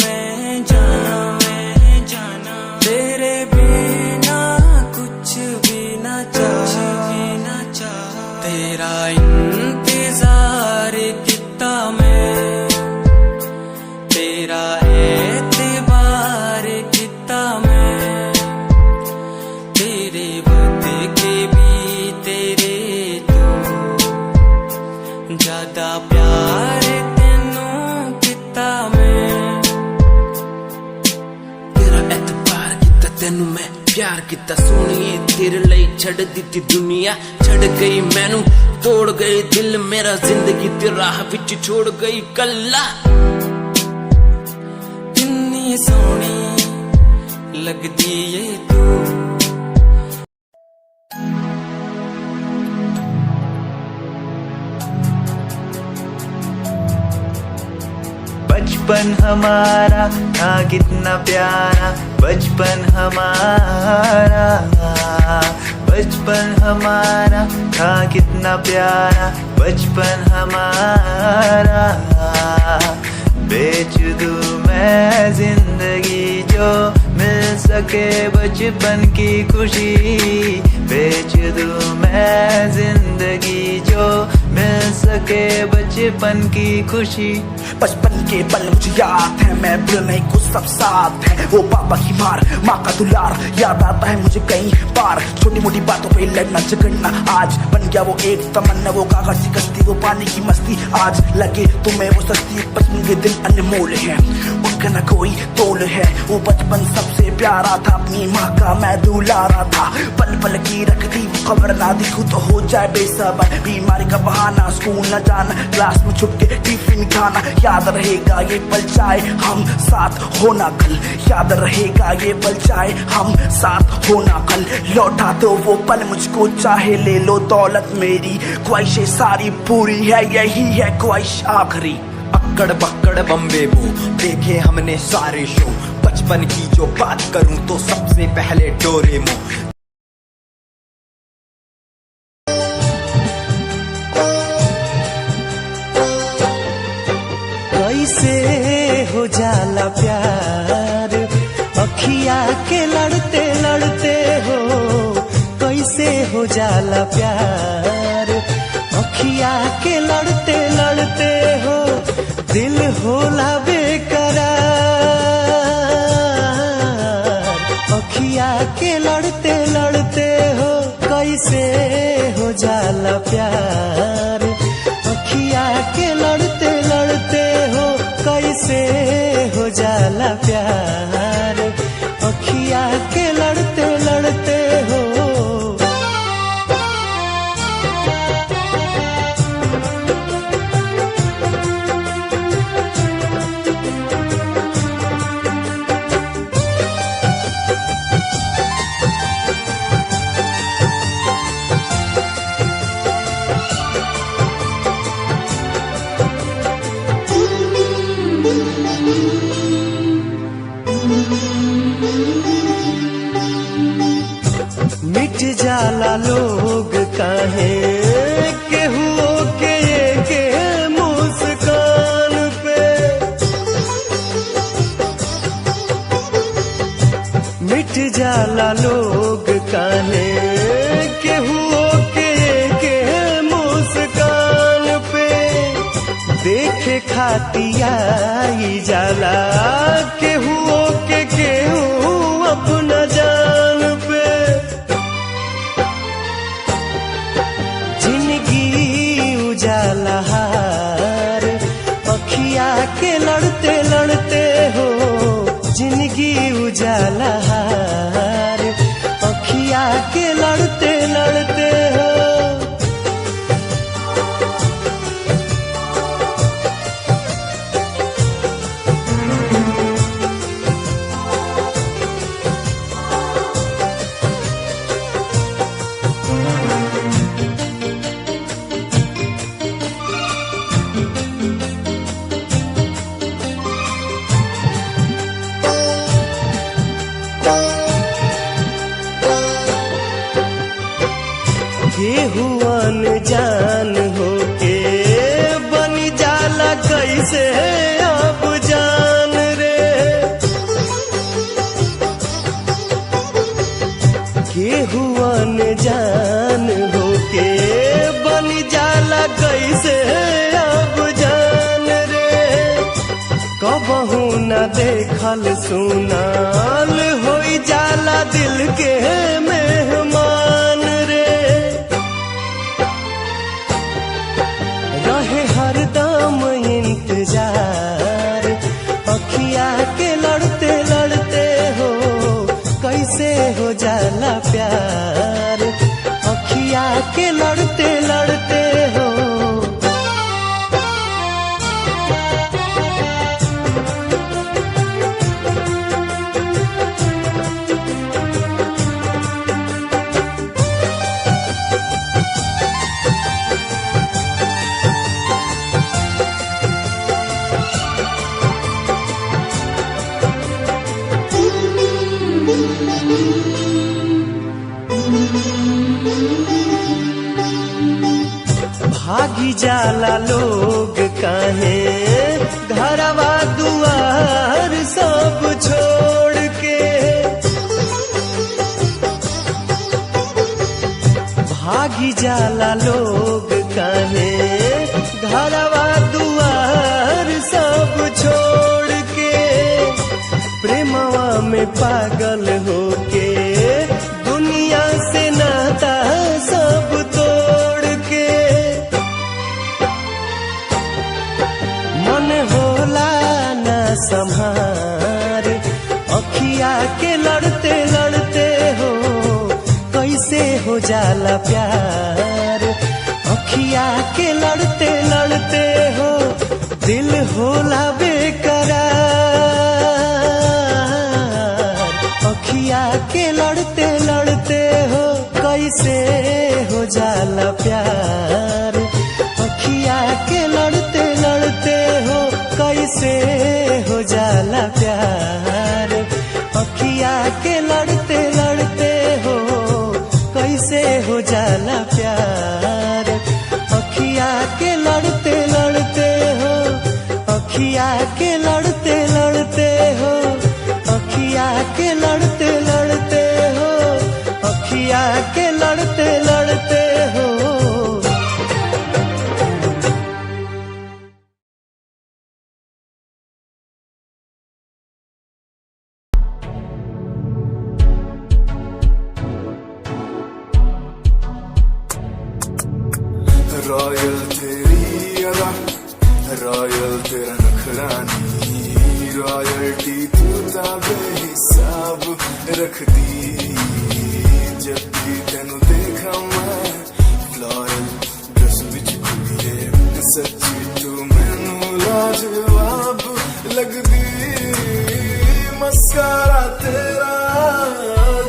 मैं जाना तेरे बिना कुछ भी ना चाह तेरा इंतजार कितना मैं तेरा एतबार कितना मैं तेरे वक्त के भी तेरे तो ज्यादा प्यार तेनू कितना मैं तेरा एतबार किता तेनू मैं प्यार किता सोनिए तेरे लिए छड़ दी दुनिया छड़ गई मैनू तोड़ गई दिल मेरा जिंदगी ते राह विच छोड़ गई कल्ला कितनी सोहनी लगदी ये तू बचपन हमारा था कितना प्यारा बचपन हमारा बचपन हमारा था कितना प्यारा बचपन हमारा बेच दूं मैं जिंदगी जो मिल सके बचपन की खुशी बेच दूं मैं जिंदगी जो मिल सके बचपन की खुशी बचपन के पल मुझे याद है मैं भूल नहीं कुछ सब साथ है वो पापा की मार माँ का दुलार याद आता है मुझे कई बार छोटी मोटी बातों पे लड़ना झगड़ना आज बन गया वो एक तमन्ना वो कागज की कश्ती वो पानी की मस्ती आज लगे तुम्हें वो सस्ती बचपन के दिन अनमोल है उनका न कोई तोल है वो बचपन सबसे प्यारा था अपनी माँ का मैं दुलारा था पल पल की रखती वो खबर ना दिखूं तो हो जाए बेसबर बीमारी का बहाना स्कूल न जाना क्लास में छुप के टिफिन खाना याद रहेगा ये पल चाहे हम साथ होना कल याद रहेगा ये पल चाहे हम साथ होना कल लौटा दो वो पल मुझको चाहे ले लो दौलत मेरी ख्वाहिशें सारी पूरी है यही है ख्वाहिश आखिरी अक्कड़ बक्कड़ बम्बे वो देखे हमने सारे शो, बचपन की जो बात करूं तो सबसे पहले डोरेमोन। कैसे हो जाला प्यार अखिया के लड़ते लड़ते हो, कैसे हो जाला प्यार अखिया के लड़ते लड़ते हो, दिल होला बेकरार अखिया के लड़ते लड़ते हो, कैसे हो जाला प्यार अखिया के लड़ते लड़ते हो, कैसे हो जाला प्यार अखिया के लड़ते लड़ते हो। मिट जाला लोग काहे केहू के मुस्कान पे, मिट जाला लोग काहे केहू के मुस्कान पे, देखे खातिया जाला केहू अपना जान पे, उजाला हार अखिया के लड़ते लड़ते हो, जिंदगी उजाला हार अखिया के लड़ते लड़ते हो। केहू अनजान होके बनी जाला कैसे अब जान रे, केहू अनजान होके बनी जाला कैसे अब जान रे, कबहू न देखल सुनाल होई जाला दिल के मेहमान रे, रहे हरदम इंतजार अखिया के लड़ते लड़ते हो, कैसे हो जाला प्यार अखिया के लड़ते लड़ते हो। भागी जाला लोग काहे घरवा दुआर सब छोड़ के, भागी जाला लोग काहे घरवा दुआर सब छोड़ के, प्रेमवा में पागल होके दुनिया से नाता सब तोड़ के, मन होला ना संहार अखिया के लड़ते लड़ते हो, कैसे हो जाला प्यार अखिया के लड़ते लड़ते हो, दिल होला बेकरार अखिया के लड़ते लड़ते हो, कैसे हो जाला प्यार अखिया के लड़ते लड़ते हो। रॉयल तेरा नखरानी, रॉयल्टी तू ता बेहिसाब रखदी। जब भी तेनू देखा मैं फ्लोरल ड्रेस विच कुड़िए, सच्ची तू मैनू लाजवाब लगदी। मस्कारा तेरा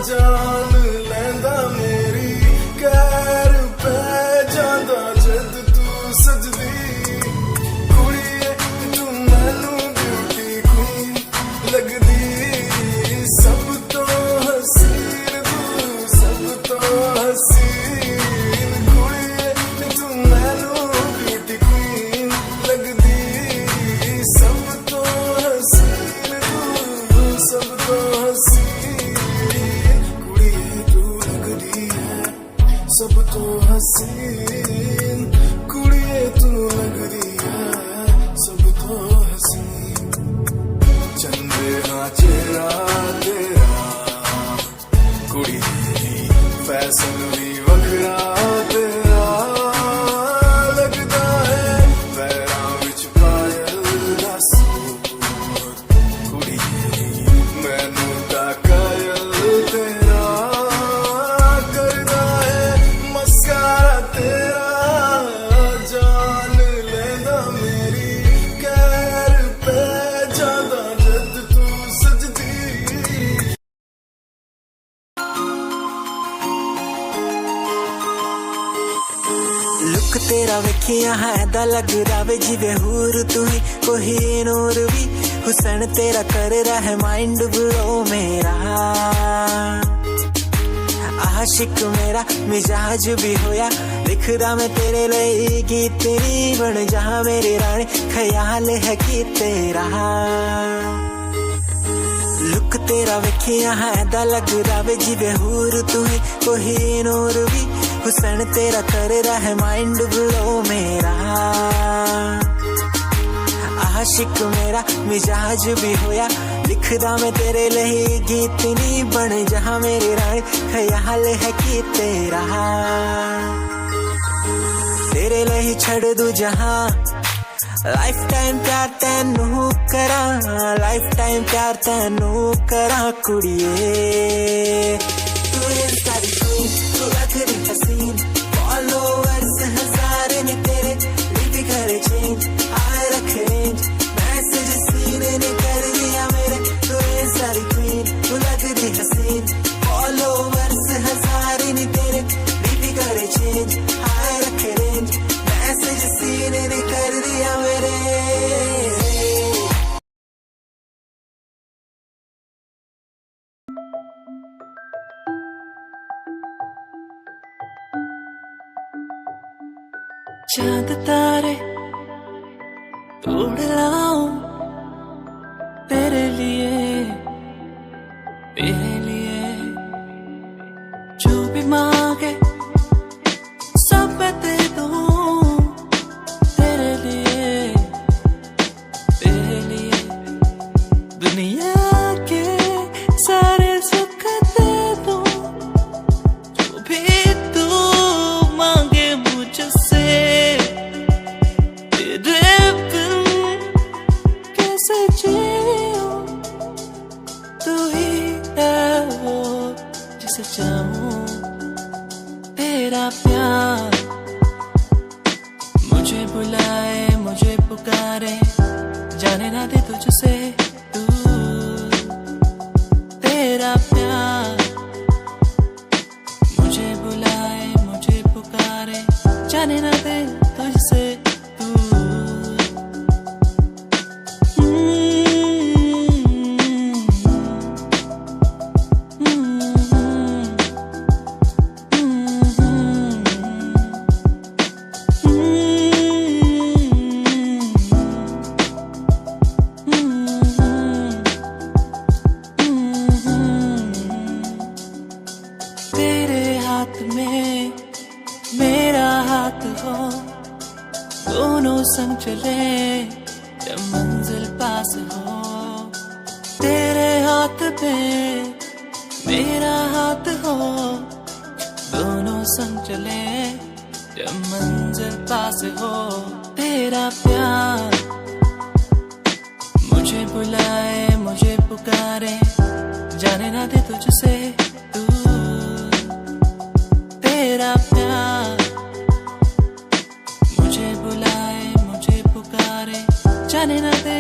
जान लैंदा मेरी, कैर पै जांदा जद तू सजदी। कुड़िए तू मैनू ब्यूटी क्वीन लगदी, सब तो हसीन तू, सब तो हसीन। कुड़िए तू मैनू ब्यूटी क्वीन लगदी, सब तो हसीन तू, सब तो हसीन। कुड़िए तू लगदी है सब तो हसीन, कुड़िए तू लगदी है सब तो हसीन। चंदे हाँ चेहरा तेरा, कुड़ी फैशन भी वखरा तेरा लगदा है। पैरां विच पायल दा सूट, कुड़ी मैनू ता कायल तेरा करदा है। मस्कारा तेरा जान लैंदा मेरी, कैर पै जांदा जद तू सजदी। लुक तेरा वेखिया है दा लगदा वे जिवे हूर तू ही कोई नूर भी। हुसन तेरा कर रहा है माइंड ब्लो मेरा, आशिक मेरा मिजाज भी होया। लिखदा मैं तेरे लिए गीत तेरी बन जा मेरी रानी, ख्याल है कि तेरा। लुक तेरा वेखिया है दा लगदा वे जिवे हूर तू ही कोई नूर भी। हुसन तेरा कर रहा है माइंड ब्लो मेरा, आशिक मेरा मिजाज भी होया। लिखदा मैं तेरे लिए गीत नी बन जा मेरी रानी, ख्याल है कि तेरा। तेरे लिए छड़ दूं जहां, लाइफ टाइम प्यार तैनू करा, लाइफ टाइम प्यार तैनू करा। कुड़िए तू सारी क्वीन, तू आखिरी हसीन। फॉलोअर्स हजार ने तेरे, लिपि करे चेंज, आए रखे रेंज। मैसेज सीन ने कर दिया मेरे, तू सारी क्वीन, तू लगदी हसीन। फॉलोअर्स हजार ने तेरे, लिपि करे चेंज, आए रखे रेंज। मैसेज सीन ने कर दिया मेरे। चांद तारे तोड़ लाऊं तेरे लिए, तेरे लिए। जो भी मांगे सब मैं दे दूं, तेरे लिए, तेरे लिए। दुनिया के सारे सुख दे दूं, जो भी तू मांगे मुझसे। तेरे बिन कैसे जीऊं, तू ही है वो जिसे चाहूं। तेरा प्यार मुझे बुलाए, मुझे पुकारे, जाने ना दे तुझसे दूर। तेरा प्यार मुझे बुलाए, मुझे पुकारे, जाने ना दे तुझसे दूर। तेरे हाथ में मेरा हाथ हो, दोनों संग चले जब मंजिल पास हो। तेरे हाथ में मेरा हाथ हो, दोनों संग चले जब मंजिल पास हो। तेरा प्यार मुझे बुलाए मुझे पुकारे, जाने ना दे तुझसे दूर। तेरा प्यार मुझे बुलाए मुझे पुकारे, जाने ना दे